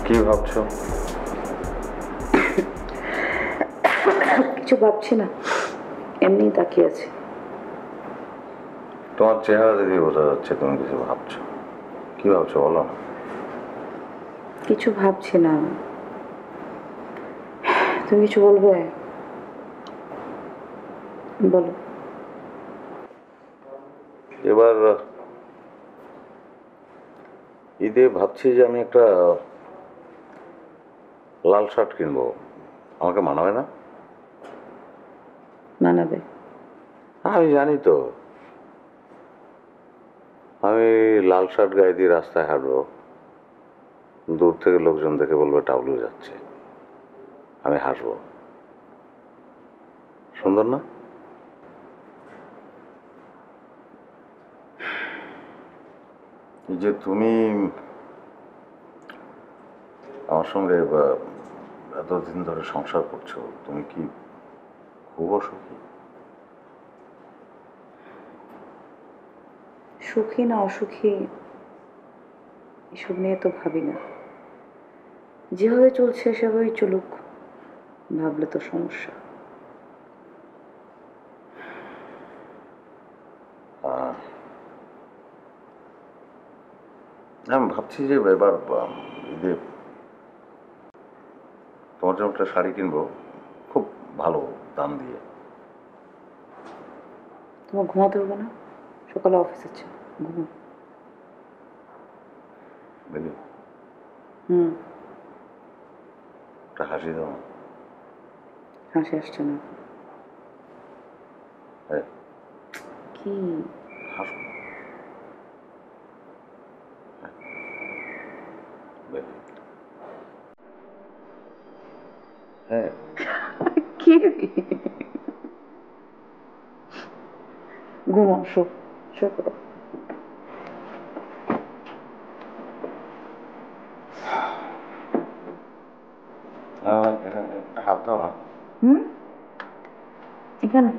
কি ভাবছো? কিছু ভাবছি না, এমনি তাকিয়ে আছি। তোমার চেহারা দেখে বোঝা যাচ্ছে তুমি কিছু ভাবছো। কি ভাবছো বলো না। কিছু ভাবছি না, তুমি কিছু বলবে? বলো। এবার ঈদে ভাবছি যে আমি একটা লাল শার্ট কিনবো, আমাকে মানাবে না? মানাবে। আমি জানি তো, আমি লাল শার্ট গায়ে দিয়ে রাস্তায় হাঁটবো, দূর থেকে লোকজন দেখে বলবে টাবলু যাচ্ছে, আমি হাসবো। সুন্দর না? এই যে তুমি আমার সঙ্গে এতদিন ধরে সংসার করছো, তুমি কি খুব অসুখী? সুখী না অসুখী এসব নিয়ে তো ভাবি না, যেভাবে চলছে সেভাবেই চলুক, ভাবলে তো সমস্যা। আমি ভাবছি যে এবার ঈদে তোমার জন্য একটা শাড়ি কিনবো, খুব ভালো দাম দিয়ে। তোমার ঘুমাতে হবে না? সকালে অফিস আছে, ঘুমো। বুঝলি? হুম। একটা হাসি দাও না। হাসি আসছে না। হ্যাঁ, কি? হাসো। বেবি। হ্যাঁ। কি? ঘুমাও, শো, শো করো। হাত দাও না। হুম, এখানে।